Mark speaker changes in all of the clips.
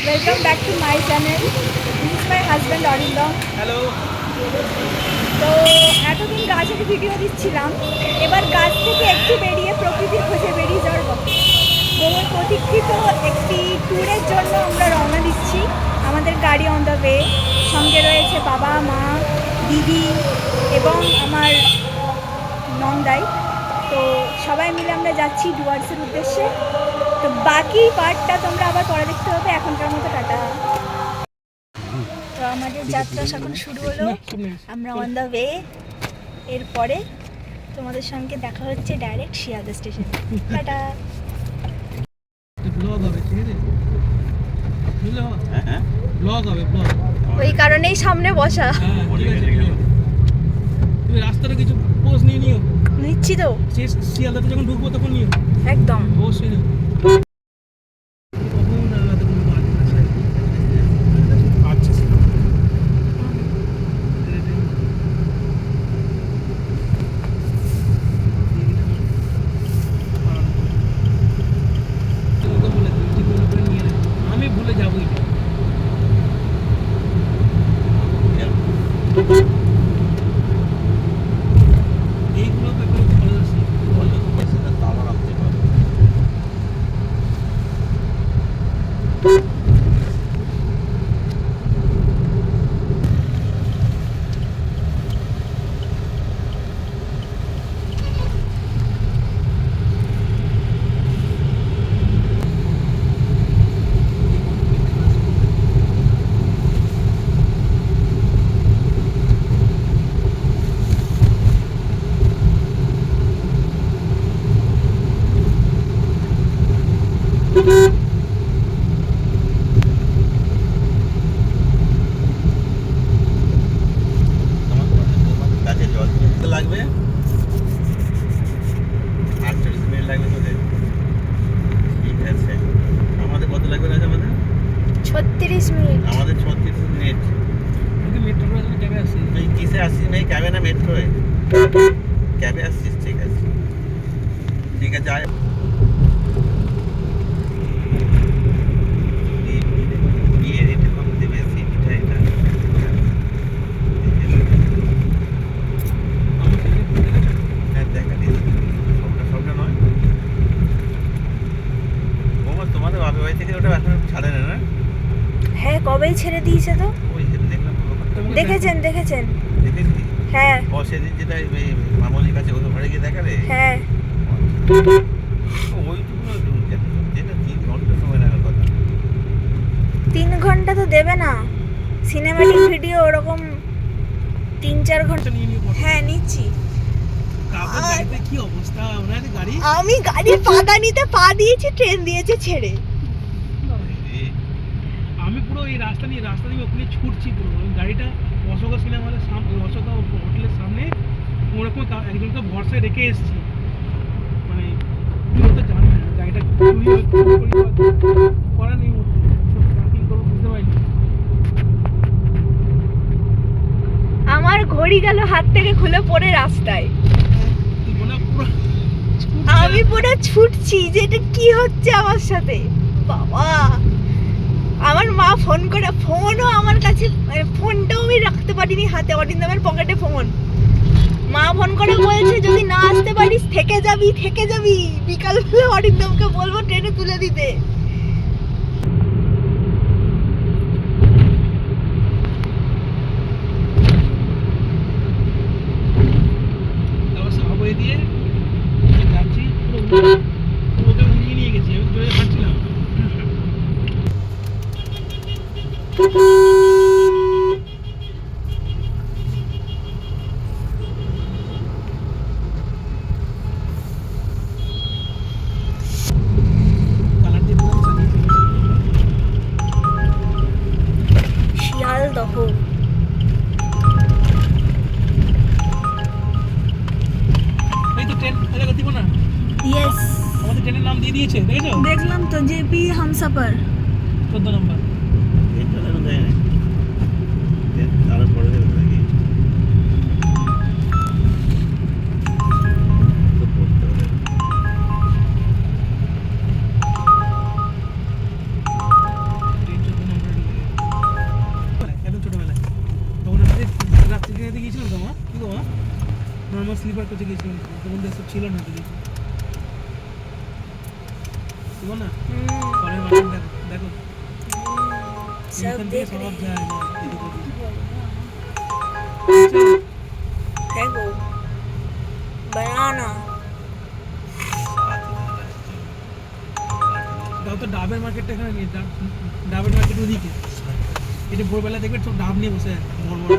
Speaker 1: Welcome back to my channel. This is my husband Arindam.
Speaker 2: Hello.
Speaker 1: তো এতদিন গাছের video দিচ্ছিলাম, এবার গাছ থেকে একটু বেরিয়ে প্রকৃতির খোঁজে বেরিয়ে যাওয়ার কথা। বহু প্রতীক্ষিত একটি ট্যুরের জন্য আমরা রওনা দিচ্ছি। আমাদের গাড়ি অন দ্য ওয়ে। সঙ্গে রয়েছে বাবা, মা, দিদি এবং আমার নন্দাই। তো সবাই মিলে আমরা যাচ্ছি ডুয়ার্সের উদ্দেশ্যে। তো বাকি পার্টটা তোমরা আবার পরে দেখতে হবে। এখনকার মতো টাটা। তো আমাদের যাত্রা এখন শুরু হলো, আমরা অন দ্য ওয়ে। এরপরে তোমাদের সঙ্গে দেখা হচ্ছে direct Sealdah station. Tata.
Speaker 2: Blog হবে, ঠিক আছে? হ্যাঁ, ব্লগ হবে, ব্লগ।
Speaker 1: ওই কারণেই সামনে বসা।
Speaker 2: হ্যাঁ, ঠিক আছে। তুমি রাস্তাটা কিছু পোজ নিয়ে নিও।
Speaker 1: নিচ্ছি তো।
Speaker 2: শিয়ালদাতে যখন ঢুকবো তখন নিও।
Speaker 1: একদম।
Speaker 2: অবশ্যই নিও। আমি ভুলে যাবোই না। এইগুলো ব্যাপারে ভালো আছে।
Speaker 3: লাগবে 48 মিনিট লাগবে তোদের। ঠিক আছে, আমাদের কত লাগবে রাজ? আমাদের
Speaker 1: 36 মিনিট।
Speaker 3: আমাদের 36 মিনিট।
Speaker 2: কিন্তু মেট্রো করে ক্যাবে আসি।
Speaker 3: তুই কিসে আসছিস? নাই ক্যাবে না মেট্রোয়? ক্যাবে আসছিস, ঠিক আছে ঠিক আছে। আয় বিয়ের এটা কম দেবে, সিটটা এটা হ্যাঁ দেখা দিয়ে সবটা নয়। ওমা, তোমাদের বাপের বাড়ি থেকে ওটা এখন ছাড়ে না না?
Speaker 1: হ্যাঁ, কবেই ছেড়ে দিয়েছে তো।
Speaker 3: ওই যে দেখলাম তো ব্যাপারটা।
Speaker 1: দেখেছেন?
Speaker 3: দেখেছি।
Speaker 1: হ্যাঁ
Speaker 3: ও সেদিন যেটা মামলির কাছে ওদের ঘরে গিয়ে দেখালে
Speaker 1: হ্যাঁ।
Speaker 3: ওইটুকু যেটা 3 ঘন্টা সময় লাগার কথা।
Speaker 1: 3 ঘন্টা তো দেবে না। সিনেম্যাটিক ভিডিও ওরকম 3-4 ঘন্টা।
Speaker 2: নিয়ে নিয়ে পড়ো।
Speaker 1: হ্যাঁ, নিচ্ছি।
Speaker 2: কাপড় গাড়িতে কি অবস্থা? ওনার গাড়ি
Speaker 1: আমি গাড়ির পাদানিতে পা দিয়েছি, ট্রেন দিয়েছে ছেড়ে।
Speaker 2: আমি পুরো এই রাস্তা দিয়ে ওখানে ছুটছি পুরো। আমি গাড়িটা অশোকা সিনেমা হলের সামনে, অশোকা হোটেলের সামনে ওরকম একজনকে ভরসায় রেখে এসেছি। মানে তুমি তো জানো না গাড়িটা করা নেই, পার্কিং করবো বুঝতে পারিনি।
Speaker 1: আমার ঘড়ি গেল হাত থেকে খুলে পড়ে রাস্তায়।
Speaker 2: তুই মনে হয় পুরো
Speaker 1: আমি পুরো ছুটছি যে এটা কি হচ্ছে আমার সাথে। বাবা, আমার মা ফোন করে, ফোনও আমার কাছে, ফোনটাও আমি রাখতে পারিনি হাতে, অরিন্দমের পকেটে ফোন। মা ফোন করে বলছে যদি না আসতে পারিস থেকে যাবি। বিকালবেলা অরিন্দমকে বলবো ট্রেনে তুলে দিতে।
Speaker 2: তারপর সাহাবয়ে দিয়ে যাচ্ছি পুরো ওকে উড়িয়ে নিয়ে গেছি। আমি জোরে হাঁটছিলাম।
Speaker 1: শিয়ালদহ।
Speaker 2: এই তো ট্রেন এলাকা দিব না।
Speaker 1: ইয়েস,
Speaker 2: আমাদের ট্রেনের নাম দিয়ে দিয়েছে, দেখেছো?
Speaker 1: দেখলাম তো, জেপি হামসাফার।
Speaker 2: 14 নম্বর।
Speaker 3: এটা এখন দেয় না, তারপরে দেবে নাকি? তো পড়তে হবে।
Speaker 2: ট্রেন করতে গেছিলাম তখন এসব ছিল না তো দেখি দেখো না পরের বাগান দেখো দেখো
Speaker 1: सब
Speaker 2: এইখান থেকে
Speaker 1: देख
Speaker 2: সব
Speaker 1: रहे
Speaker 2: যায় না এদিক ওদিক
Speaker 1: है वो बनाना
Speaker 3: साथ इधर है
Speaker 2: তাও তো ডাবের মার্কেটটা এখানে নেই ডাবের মার্কেট ওদিকে এটা ভোরবেলা দেখবে সব ডাব নিয়ে বসে আছে বড় বড়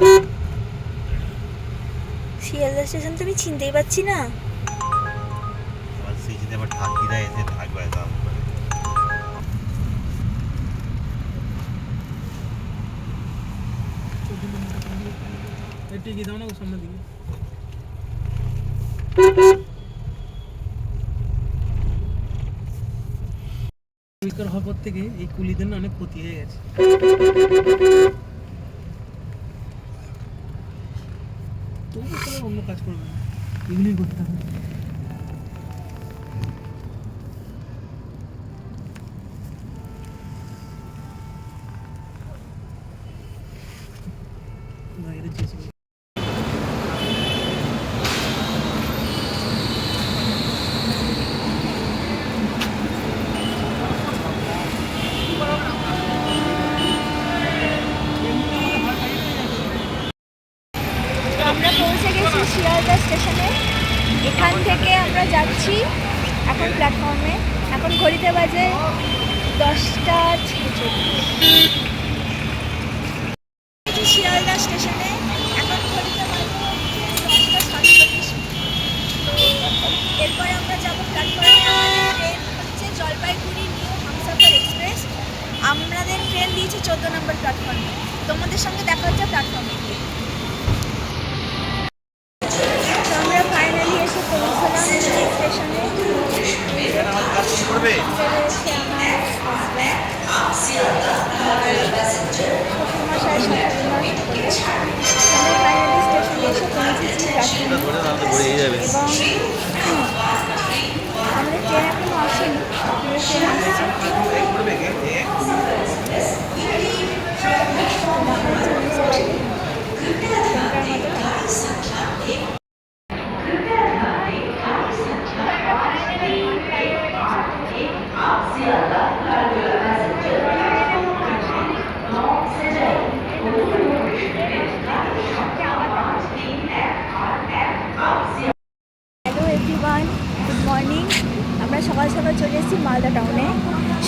Speaker 1: শিয়ালদা স্টেশন তো আমি চিনতেই পারছি না
Speaker 3: আবার সিজনে আবার ঠাকিরা এসে থাকবে একদম
Speaker 2: একটু এগিয়ে দাও না ওর সামনের দিকে পরিষ্কার হওয়ার পর থেকে এই কুলিদের না অনেক ক্ষতি হয়ে গেছে তবু তারা অন্য কাজ করবে না এগুলোই করতে হবে না এটা চেষ্টা
Speaker 1: তো আমরা পৌঁছে গেছি শিয়ালদা স্টেশনে এখান থেকে আমরা যাচ্ছি এখন প্ল্যাটফর্মে এখন ঘড়িতে বাজে 10:46 শিয়ালদা স্টেশনে এখন ঘড়িতে বাজে 10:47 তো এরপরে আমরা যাবো প্ল্যাটফর্মে আমাদের ট্রেন হচ্ছে জলপাইগুড়ি নিউ হামসাফার এক্সপ্রেস আমাদের ট্রেন দিয়েছে 14 নম্বর প্ল্যাটফর্মে তোমাদের সঙ্গে দেখা হচ্ছে প্ল্যাটফর্মে গিয়ে তো আমরা ফাইনালি এসে পৌঁছলাম স্টেশনে
Speaker 3: এখানে আমার কাজ কি করবে
Speaker 1: রয়েছে আমার হাজব্যান্ড শ্বশুরমশাই শাশুড়িমা সকলে আমরা ফাইনালি স্টেশনে এসে পৌঁছেছি
Speaker 3: এটা ধরে না তো ঘুরে যাবে
Speaker 1: এবং আমাদের ট্রেন এখনো আসেনি ট্রেন আসছে
Speaker 3: করবে কে
Speaker 1: হ্যালো এভরিওয়ান গুড মর্নিং আমরা সকাল সকাল চলে এসেছি মালদা টাউনে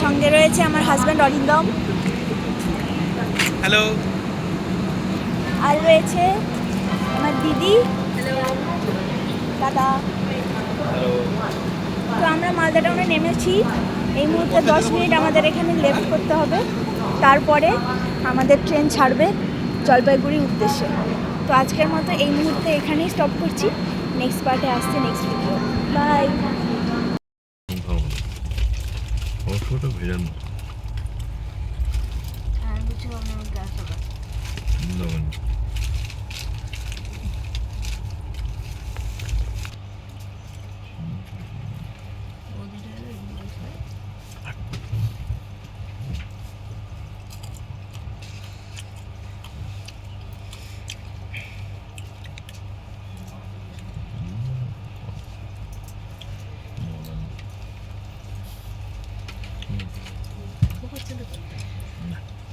Speaker 1: সঙ্গে রয়েছে আমার হাজব্যান্ড অরিন্দম
Speaker 2: হ্যালো
Speaker 1: আর রয়েছে আমার দিদি দাদা তো আমরা মালদা টাউনে নেমেছি এই মুহূর্তে 10 মিনিট আমাদের এখানে লেফট করতে হবে তারপরে আমাদের ট্রেন ছাড়বে জলপাইগুড়ির উদ্দেশ্যে তো আজকের মতো এই মুহূর্তে এখানেই স্টপ করছি নেক্সট পার্টে আসছে নেক্সট ভিডিও বাই
Speaker 3: অংশটা ভেজান লবণ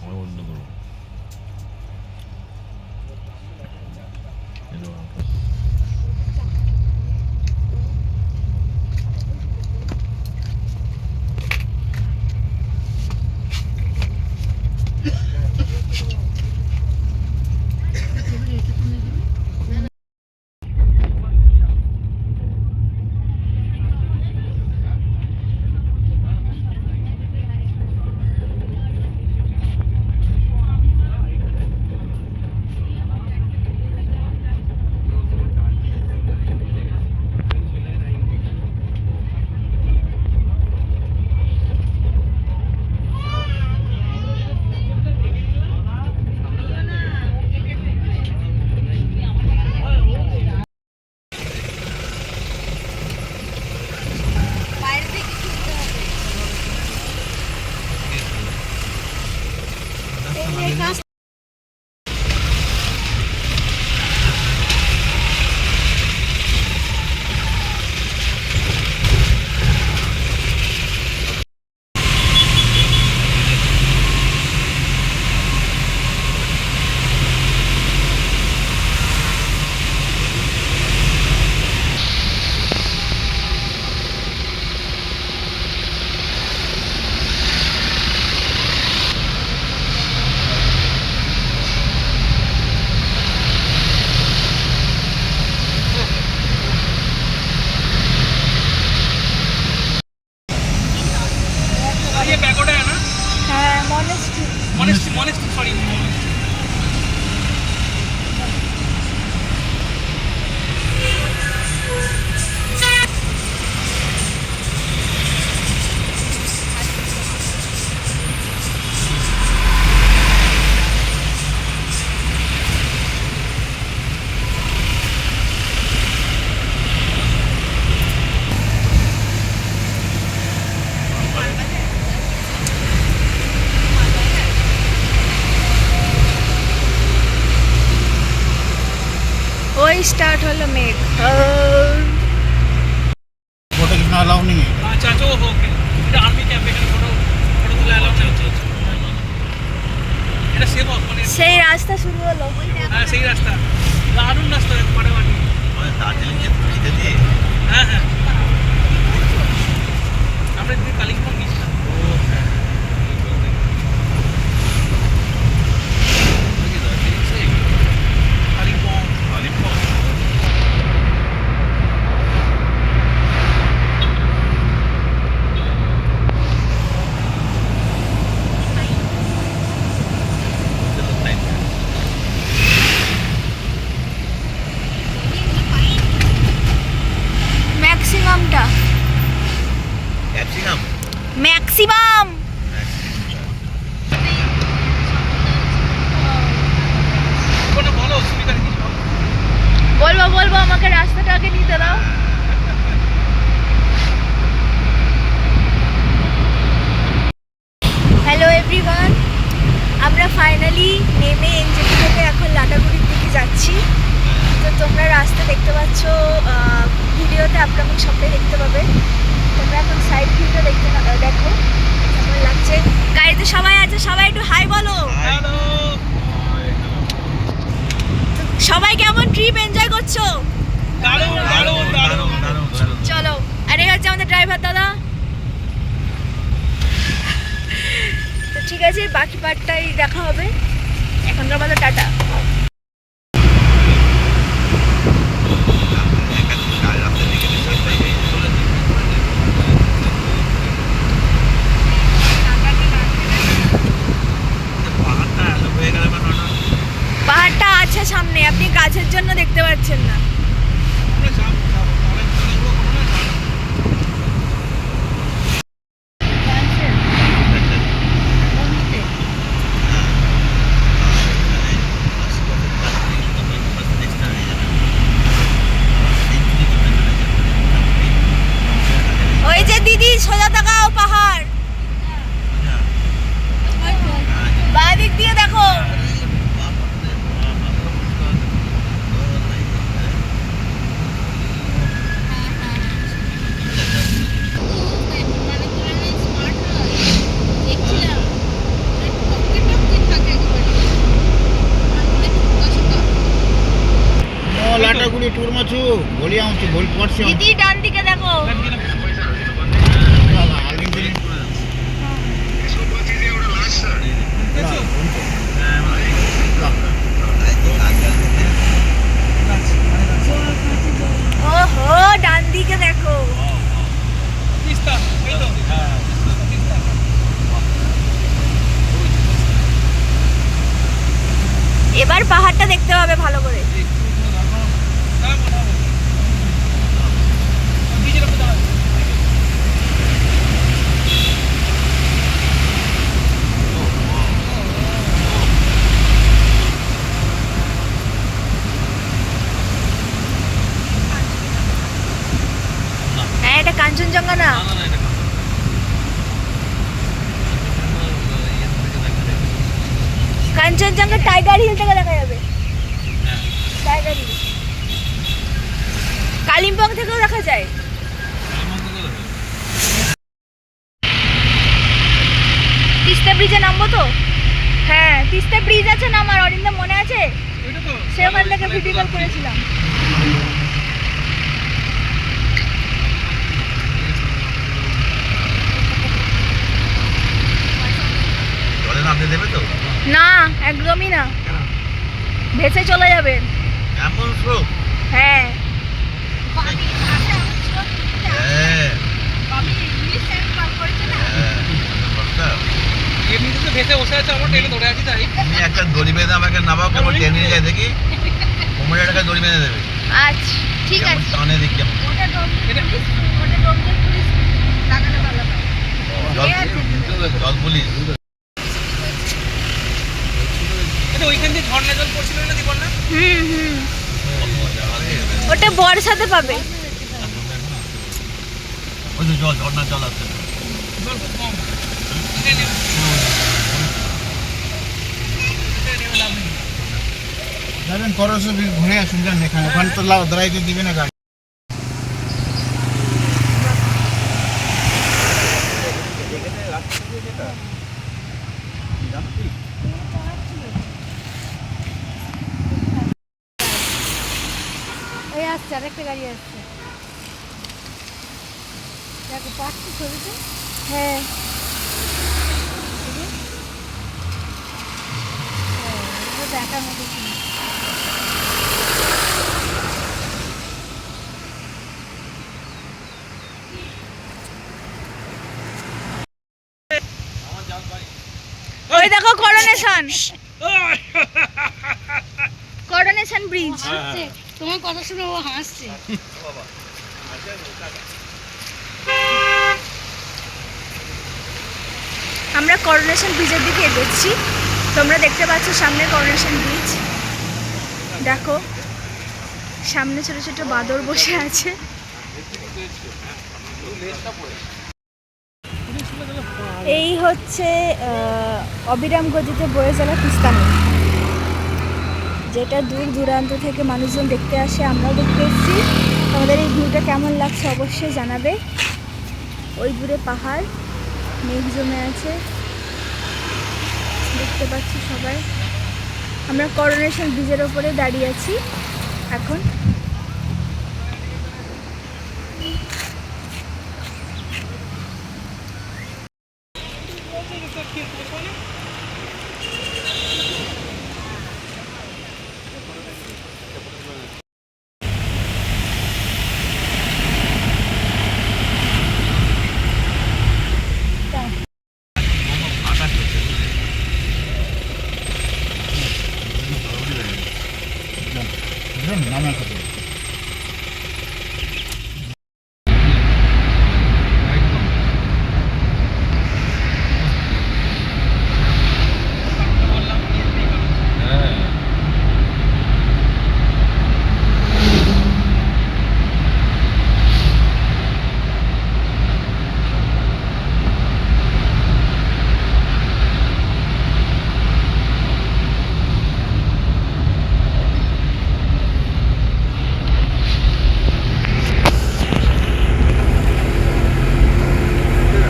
Speaker 3: আমার বন্ধ করো
Speaker 2: ক্রোকোডাইল না
Speaker 1: হ্যাঁ মনেস্ট্রি।
Speaker 2: মনেস্ট্রি সরি
Speaker 1: ওই স্টার্ট হলো মেঘ।
Speaker 4: फोटो खींचना अलाउ नहीं है।
Speaker 2: আচ্ছা আচ্ছা ও ওকে এটা আর্মি ক্যাম্প এখানে ফটো ফটো তুলে অ্যালাউ নেই এটা সেভ অফ মানে
Speaker 1: সেই রাস্তা শুরু হলো।
Speaker 2: হ্যাঁ সেই রাস্তা দারুণ রাস্তা ফাটাফাটি
Speaker 3: আমাদের দার্জিলিং যে পুরীতে দিয়ে
Speaker 2: হ্যাঁ হ্যাঁ আমরা যদি কালিম্পং গেছিলাম কালিম্পং
Speaker 3: কালিম্পং
Speaker 1: ম্যাক্সিমামটা
Speaker 3: ক্যাপসিকাম
Speaker 1: ম্যাক্সিমাম।
Speaker 2: কোনো বলো সুবিধা কিছু
Speaker 1: বলবো বলবো, আমাকে রাস্তাটা আগে নিতে দাও। হ্যালো এভরিওয়ান, আমরা ফাইনালি নেমে এনজেপি থেকে এখন লাটাগুড়ির দিকে যাচ্ছি। তো তোমরা রাস্তা দেখতে পাচ্ছ, ভিডিওতে আপকামিং সবটাই দেখতে পাবে। তোমরা এখন সাইড ভিউটা দেখো কেমন লাগছে। গাড়িতে সবাই আছে, সবাই একটু হাই বলো।
Speaker 2: হ্যালো
Speaker 1: তো সবাই কেমন ট্রিপ এনজয় করছো?
Speaker 2: দারুণ দারুণ দারুণ
Speaker 1: চলো, আর এই হচ্ছে আমাদের ড্রাইভার দাদা। তো ঠিক আছে, বাকি পার্টটাই দেখা হবে। এখনকার মতো টাটা। পাহাড়টা আছে সামনে, আপনি গাছের জন্য দেখতে পাচ্ছেন না।
Speaker 2: আমরা যাব তাহলে চলবো কোনো না
Speaker 1: ওই যে দিদি, সোজা তাকাও, পাহাড় বাঁ দিক দিয়ে দেখো।
Speaker 4: लाटागुड़ी टूर में छू बोली आऊँ छू बोल पड़ से
Speaker 1: দিদি ডান দিকে দেখো। ওহো, ডান দিকে দেখো।
Speaker 2: তিস্তা এই তো তিস্তা
Speaker 1: এবার পাহাড়টা দেখতে হবে ভালো করে। হ্যাঁ, এটা কাঞ্চনজঙ্ঘা না। কাঞ্চনজঙ্ঘা টাইগার হিল থেকে দেখা যাবে। টাইগার হিল কালিম্পং থেকেও দেখা যায়। তিস্তা ব্রিজে নামবো তো? হ্যাঁ, তিস্তা ব্রিজ আছে না আমার, অরিন্দম মনে আছে? সে ওখান থেকে ভিডিও কল করেছিলাম।
Speaker 3: জলে নামতে দেবে তো?
Speaker 1: না, একদমই না, ভেসে চলে যাবে।
Speaker 3: এমন স্রোত?
Speaker 1: হ্যাঁ,
Speaker 3: হ্যাঁ, হ্যাঁ,
Speaker 2: তো ভেসে বসে আছে, আমরা ট্রেনে ধরে আছি তাই।
Speaker 3: তুমি একটা দড়ি বেঁধে আমাকে নামাও, কেমন ট্রেন নিয়ে যায় দেখি। কোমরে একটা দড়ি বেঁধে দেবে।
Speaker 1: আচ্ছা ঠিক
Speaker 3: কেমন
Speaker 1: আছে।
Speaker 3: টানে দেখি কেমন।
Speaker 2: এটা
Speaker 3: জল পুলিশ।
Speaker 2: এটা ওইখান দিয়ে ঝর্ণা জল পড়ছিল না দীপন্না?
Speaker 1: হুম ওটা বর্ষাতে পাবে।
Speaker 3: ওই তো জল, ঝর্ণার জল আছে।
Speaker 2: জল খুব কম। এখানে নেমে লাভ নেই।
Speaker 4: যাবেন করসে ঘুরে আসুন, যান এখানে ওখানে তো দাঁড়াইতে দিবে না গাড়ি।
Speaker 1: ওই আসছে আরেকটা গাড়ি আসছে। দেখো পাচ্ছি ছবিতে। হ্যাঁ দেখার মতো ছিল। ওই দেখো করোনেশন, করোনেশন ব্রিজ।
Speaker 5: তোমার কথা শুনে ও হাসছে।
Speaker 1: আমরা করোনেশন ব্রিজের দিকে এগোচ্ছি। তোমরা দেখতে পাচ্ছ সামনে করোনেশন ব্রিজ। দেখো সামনে ছোট ছোট বাঁদর বসে আছে। এই হচ্ছে অবিরাম গতিতে বয়ে চলা তিস্তা নদী, যেটা দূর দূরান্ত থেকে মানুষজন দেখতে আসে, আমরাও দেখতে এসেছি। তোমাদের এই ভিউটা কেমন লাগছে অবশ্যই জানাবে। ওই দূরে পাহাড়, মেঘ জমে আছে, দেখতে পাচ্ছি সবাই। আমরা করোনেশন ব্রিজের ওপরে দাঁড়িয়ে আছি এখন।
Speaker 4: নামের কথা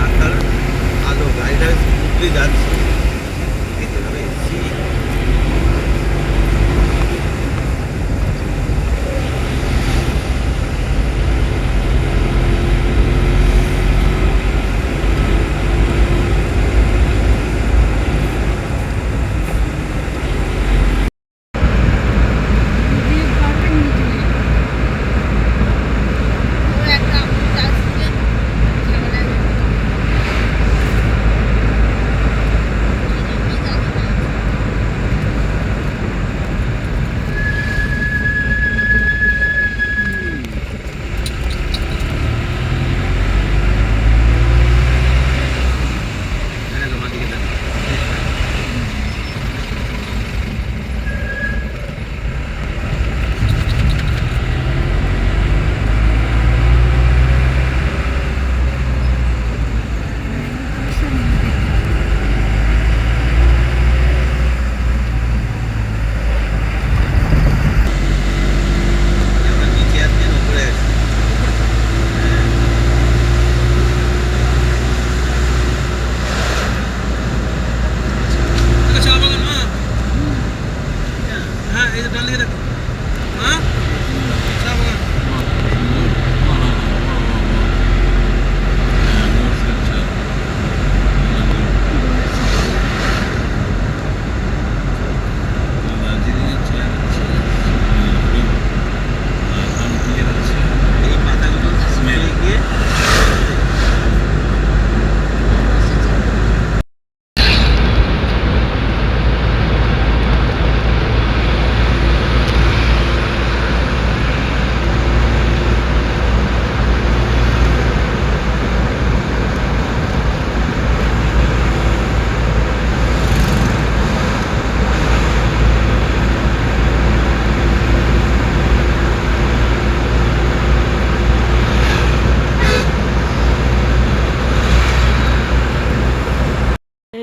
Speaker 3: রাস্তার আলো, গাড়িটা স্মুথলি যাচ্ছে। কিন্তু আমি এসছি।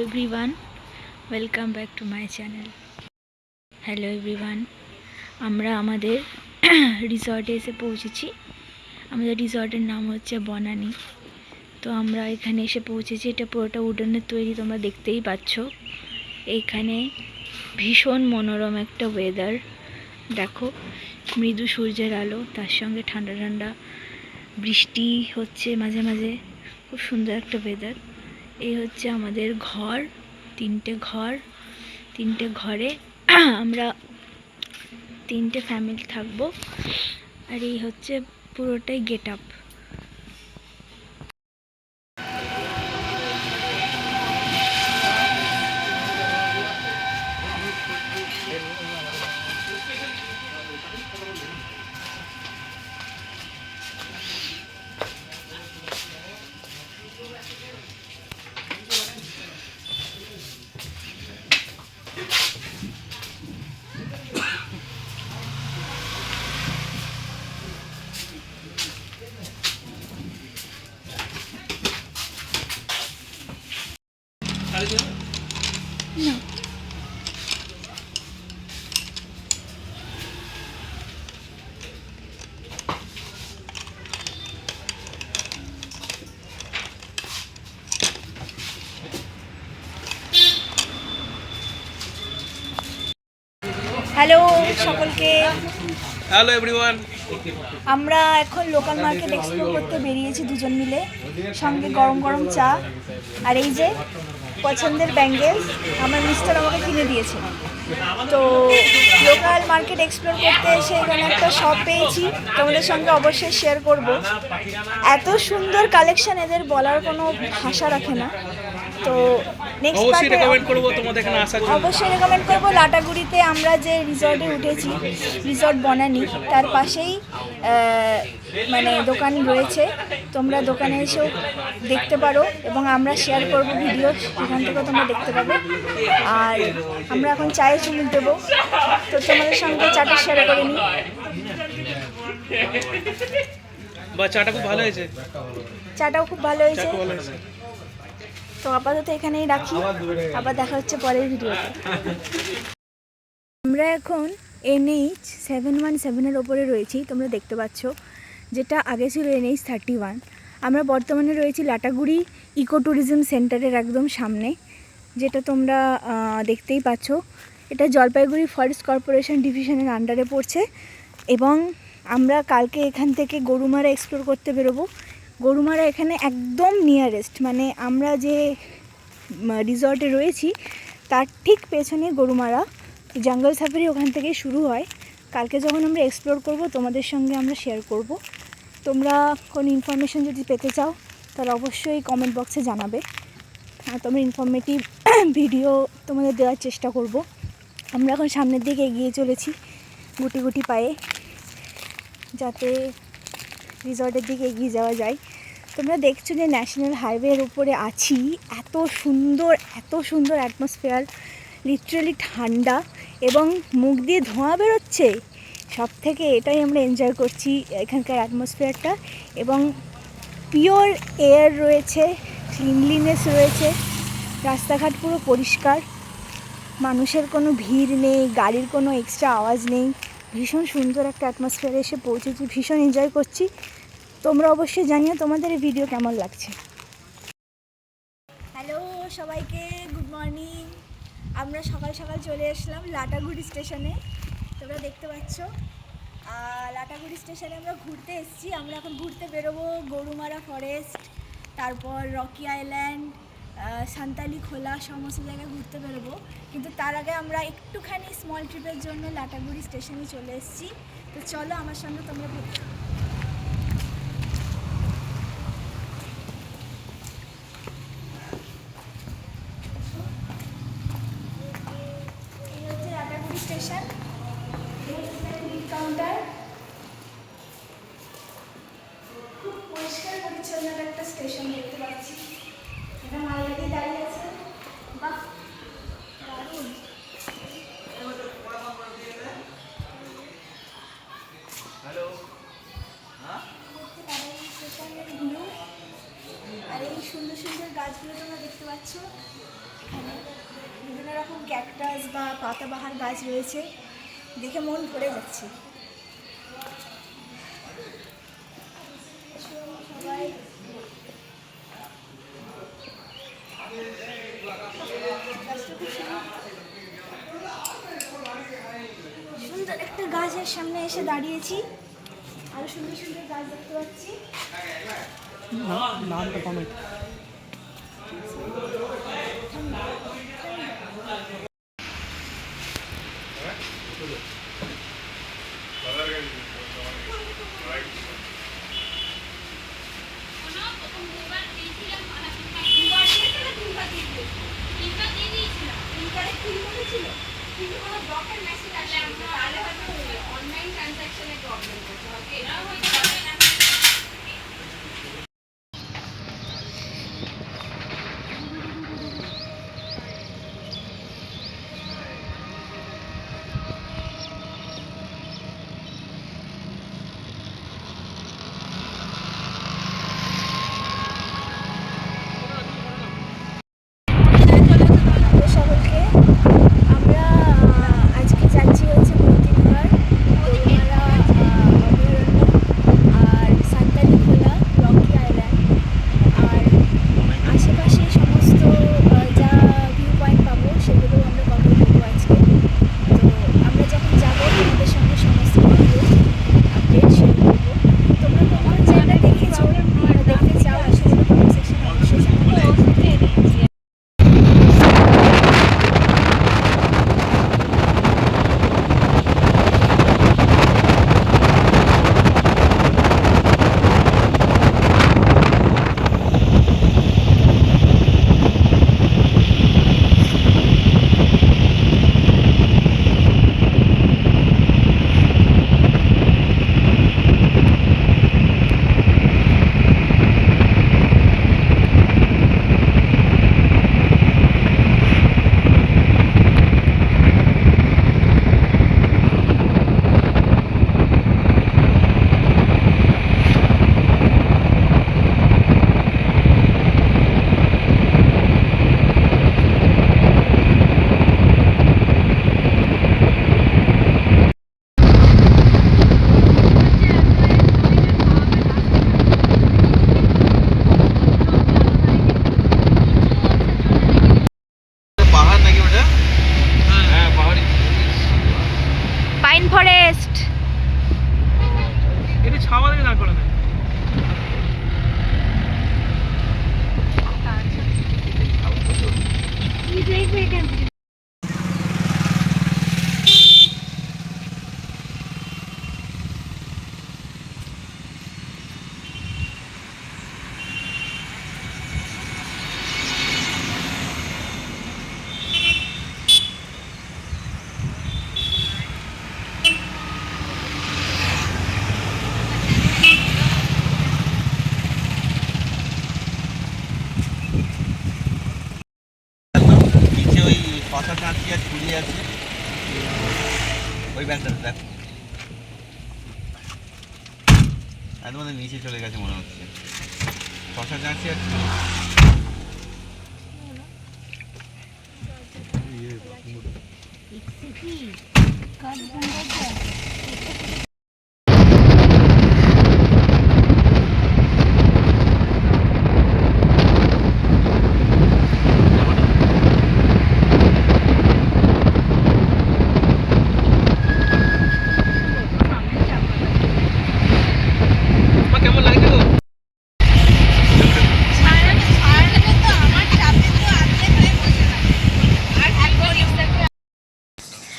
Speaker 1: Everyone, welcome back to my channel. Hello everyone, আমরা আমাদের রিসর্টে এসে পৌঁছেছি। আমাদের রিসর্টের নাম হচ্ছে বনানী। তো আমরা এখানে এসে পৌঁছেছি। এটা পুরোটা উডেনের তৈরি, তোমরা দেখতেই পাচ্ছ। এইখানে ভীষণ মনোরম একটা ওয়েদার, দেখো মৃদু সূর্যের আলো, তার সঙ্গে ঠান্ডা ঠান্ডা বৃষ্টি হচ্ছে মাঝে মাঝে, খুব সুন্দর একটা ওয়েদার। এই হচ্ছে আমাদের ঘর, তিনটে ঘরে আমরা 3টে ফ্যামিলি থাকবো। আর এই হচ্ছে পুরোটাই গেট আপ। হ্যালো সকলকে,
Speaker 2: হ্যালো এভরিওয়ান।
Speaker 1: আমরা এখন লোকাল মার্কেট এক্সপ্লোর করতে বেরিয়েছি দুজন মিলে, সঙ্গে গরম গরম চা আর এই যে পছন্দের ব্যাঙ্গেলস আমার মিস্টার আমাকে কিনে দিয়েছে। তো লোকাল মার্কেট এক্সপ্লোর করতে এসে এখানে একটা শপ পেয়েছি, তোমাদের সঙ্গে অবশ্যই শেয়ার করব। এত সুন্দর কালেকশন, এদের বলার কোনো ভাষা রাখে না। তো নেক্সট
Speaker 2: অবশ্যই রেকমেন্ড করব তোমাদের এখানে আসার জন্য।
Speaker 1: অবশ্যই রেকমেন্ড করবো। লাটাগুড়িতে আমরা যে রিসর্টে উঠেছি, রিসর্ট বনানী, তার পাশেই মানে দোকান রয়েছে। তোমরা দোকানে এসেও দেখতে পারো এবং আমরা শেয়ার করব ভিডিও, সেখান থেকেও তোমরা দেখতে পাবে। আর আমরা এখন চায়ে চুমুক দেবো, তো তোমাদের সঙ্গে চাটা শেয়ার করে নিই।
Speaker 2: বা চাটা খুব ভালো হয়েছে,
Speaker 1: চাটাও খুব ভালো হয়েছে।
Speaker 2: খুব ভালো হয়েছে।
Speaker 1: তো আপাতত এখানেই রাখি, আবার দেখা হচ্ছে পরের ভিডিওতে। আমরা এখন NH 717-এর ওপরে রয়েছি, তোমরা দেখতে পাচ্ছ, যেটা আগে ছিল NH 31। আমরা বর্তমানে রয়েছি লাটাগুড়ি ইকো ট্যুরিজম সেন্টারের একদম সামনে, যেটা তোমরা দেখতেই পাচ্ছ। এটা জলপাইগুড়ি ফরেস্ট কর্পোরেশন ডিভিশনের আন্ডারে পড়ছে। এবং আমরা কালকে এখান থেকে গরুমারা এক্সপ্লোর করতে বেরোবো। গরুমারা এখানে একদম নিয়ারেস্ট, মানে আমরা যে রিসর্টে রয়েছি তার ঠিক পেছনে গরুমারা। জঙ্গল সাফারি ওখান থেকে শুরু হয়। কালকে যখন আমরা এক্সপ্লোর করব তোমাদের সঙ্গে আমরা শেয়ার করব। তোমরা কোনো ইনফরমেশন যদি পেতে চাও তাহলে অবশ্যই কমেন্ট বক্সে জানাবে, আর তোমরা ইনফরমেটিভ ভিডিও তোমাদের দেওয়ার চেষ্টা করব। আমরা এখন সামনের দিকে এগিয়ে চলেছি গুটি গুটি পায়ে, যাতে রিসর্টের দিকে এগিয়ে যাওয়া যায়। তোমরা দেখছো যে ন্যাশনাল হাইওয়ের উপরে আছি, এত সুন্দর অ্যাটমসফিয়ার, লিটারালি ঠান্ডা এবং মুখ দিয়ে ধোঁয়া বেরোচ্ছে। সব থেকে এটাই আমরা এনজয় করছি, এখানকার অ্যাটমসফিয়ারটা। এবং পিওর এয়ার রয়েছে, ক্লিনলিনেস রয়েছে, রাস্তাঘাট পুরো পরিষ্কার, মানুষের কোনো ভিড় নেই, গাড়ির কোনো এক্সট্রা আওয়াজ নেই। ভীষণ সুন্দর একটা অ্যাটমসফিয়ারে এসে পৌঁছেছি, ভীষণ এনজয় করছি। তোমরা অবশ্যই জানিও তোমাদের এই ভিডিও কেমন লাগছে। হ্যালো সবাইকে, গুড মর্নিং। আমরা সকাল সকাল চলে আসলাম লাটাগুড়ি স্টেশনে, তোমরা দেখতে পাচ্ছ। লাটাগুড়ি স্টেশনে আমরা ঘুরতে এসেছি। আমরা এখন ঘুরতে বেরোবো গরুমারা ফরেস্ট, তারপর রকি আইল্যান্ড, সান্তালি খোলা, সমস্ত জায়গায় ঘুরতে বেরোবো। কিন্তু তার আগে আমরা একটুখানি স্মল ট্রিপের জন্য লাটাগুড়ি স্টেশনে চলে এসেছি। তো চলো আমার সঙ্গে তোমরা ঘুরতে। এই হচ্ছে লাটাগুড়ি স্টেশন, কাউন্টার। খুব পরিষ্কার পরিচ্ছন্ন একটা স্টেশন দেখতে পাচ্ছি। এটা মালগাড়ি দাঁড়িয়ে আছে, বাহ দারুণ। স্টেশনের ভিউ আর এই সুন্দর সুন্দর গাছগুলো তোমরা দেখতে পাচ্ছ। রকম ক্যাকটাস বা পাতাবাহার গাছ রয়েছে, দেখে মন ভরে যাচ্ছে। সবাই সুন্দর একটা গাছের সামনে এসে দাঁড়িয়েছি, আরো সুন্দর সুন্দর গাছ দেখতে পাচ্ছি।
Speaker 2: নামটা কমেন্ট।
Speaker 5: অনলাইন ট্রানজাকশনে প্রবলেম হচ্ছে।
Speaker 1: সকলকে আমরা আজকে যাচ্ছি হচ্ছে মন্দিরঘাট, গরুমারা অভয়ারণ্য আর সান্তালি খোলা, রকি আইল্যান্ড আর আশেপাশে সমস্ত যা ভিউ পয়েন্ট পাবো সেগুলো আমরা কভার করবো আজকে। তো আমরা যখন যাবো আমাদের সঙ্গে সমস্ত ভিডিও আপডেট শেয়ার করবো। তোমরা কোন জায়গা দেখেছো, দেখতে চাও সেগুলো কমেন্ট সেকশনে অবশ্যই জানাবে।
Speaker 3: পাহাড় নাকি ওটা? হ্যাঁ পাহাড়ি।
Speaker 1: Pine forest.
Speaker 2: এটা ছাওয়া দিয়ে দাঁড় করা যায়।
Speaker 3: নিচে ওই শশা চাঁচি আর ছুরি আছে, ওই ব্যাগটাতে দেখ একদম নিচে চলে গেছে মনে হচ্ছে। শশা চাঁচি আর ছুরি।
Speaker 2: তোমার কেমন লাগছে গো?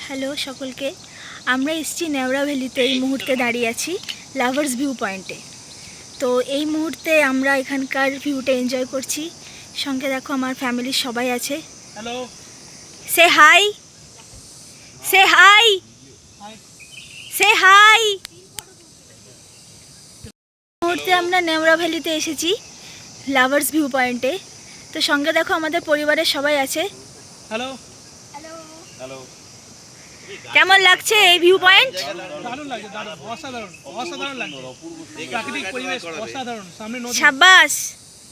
Speaker 1: হ্যালো সকলকে, আমরা এসেছি নেওড়া ভ্যালিতে, এই মুহূর্তে দাঁড়িয়ে আছি লাভার্স ভিউ পয়েন্টে। তো এই মুহূর্তে আমরা এখানকার ভিউটা এনজয় করছি। সঙ্গে দেখো আমার ফ্যামিলির সবাই আছে।
Speaker 2: হ্যালো।
Speaker 1: সে হাই, সে হাই, সে হাই। মুহূর্তে আমরা নেওড়া ভ্যালিতে এসেছি লাভার্স ভিউ পয়েন্টে। তো সঙ্গে দেখো আমাদের পরিবারের সবাই আছে।
Speaker 2: হ্যালো।
Speaker 3: হ্যালো।
Speaker 1: কেমন লাগছে এই ভিউ পয়েন্ট?
Speaker 2: দারুণ লাগছে, দারুণ, অসাধারণ, অসাধারণ লাগছে। প্রাকৃতিক পরিবেশ অসাধারণ, সামনে নদী।
Speaker 1: সাব্বাস,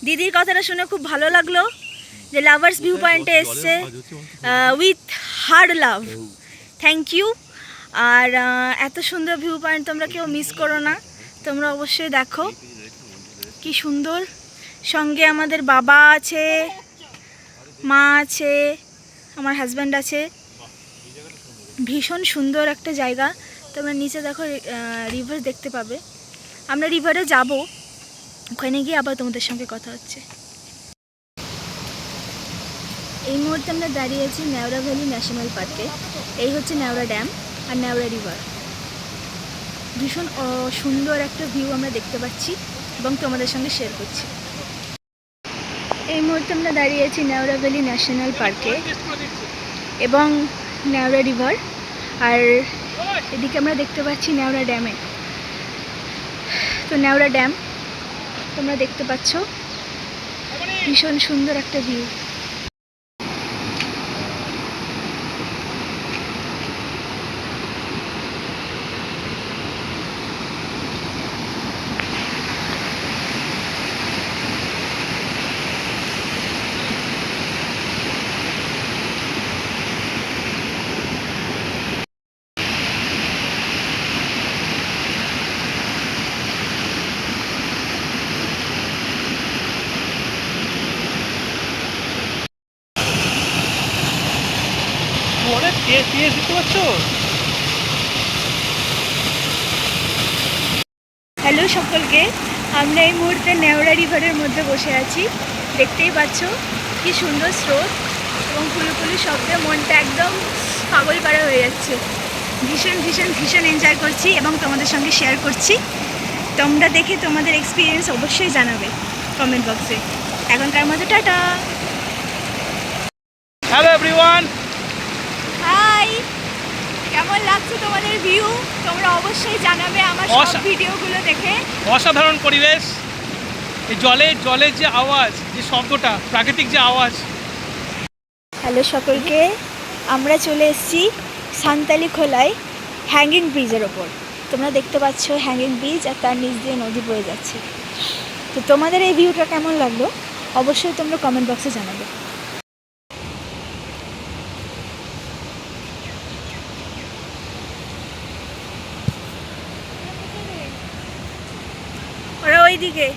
Speaker 1: দিদির কথাটা শুনে খুব ভালো লাগলো। যে লাভার্স ভিউ পয়েন্টে এসছে with hard love. Thank you. আর এত সুন্দর ভিউ পয়েন্ট তোমরা কেউ মিস করো না, তোমরা অবশ্যই দেখো কি সুন্দর। সঙ্গে আমাদের বাবা আছে, মা আছে, আমার হাজব্যান্ড আছে। ভীষণ সুন্দর একটা জায়গা। তোমরা নিচে দেখো রিভার দেখতে পাবে। আমরা রিভারে যাব, ওখানে গিয়ে আবার তোমাদের সঙ্গে কথা হচ্ছে। এই মুহূর্তে আমরা দাঁড়িয়ে আছি নেওড়া ভ্যালি ন্যাশনাল পার্কে। এই হচ্ছে নেওড়া ড্যাম আর নেওড়া রিভার। ভীষণ সুন্দর একটা ভিউ আমরা দেখতে পাচ্ছি এবং তোমাদের সঙ্গে শেয়ার করছি। এই মুহূর্তে আমরা দাঁড়িয়ে আছি নেওড়া ভ্যালি ন্যাশনাল পার্কে এবং নেওড়া রিভার, আর এদিকে আমরা দেখতে পাচ্ছি নেওড়া ড্যামে। তো নেওড়া ড্যাম তোমরা দেখতে পাচ্ছ, ভীষণ সুন্দর একটা ভিউ।
Speaker 2: ওরে তেজ দেখতে পাচ্ছ?
Speaker 1: হ্যালো সকলকে, আমরা এই মুহূর্তে নেওড়া রিভারের মধ্যে বসে আছি। দেখতেই পাচ্ছ কি সুন্দর স্রোত এবং ফুলফুলি শব্দে মনটা একদম পাগল পাড়া হয়ে যাচ্ছে। ভীষণ ভীষণ ভীষণ এনজয় করছি এবং তোমাদের সঙ্গে শেয়ার করছি। তোমরা দেখে তোমাদের এক্সপিরিয়েন্স অবশ্যই জানাবে কমেন্ট বক্সে। এখনকার মতো টাটা।
Speaker 2: হ্যালো এভরিওয়ান,
Speaker 1: হাই, কেমন লাগছে তোমাদের ভিউ? তোমরা অবশ্যই জানাবে আমার সব ভিডিওগুলো দেখে।
Speaker 2: অসাধারণ পরিবেশ। এই জলের যে আওয়াজ, যে শব্দটা, প্রাকৃতিক যে আওয়াজ।
Speaker 1: হ্যালো সকলকে, আমরা চলে এসেছি সান্তালি খোলায় হ্যাঙ্গিং ব্রিজের ওপর। তোমরা দেখতে পাচ্ছ হ্যাঙ্গিং ব্রিজ আর তার নিচ দিয়ে নদী বয়ে যাচ্ছে। তো তোমাদের এই ভিউটা কেমন লাগলো অবশ্যই তোমরা কমেন্ট বক্সে জানাবে। ওরা ওইদিকে।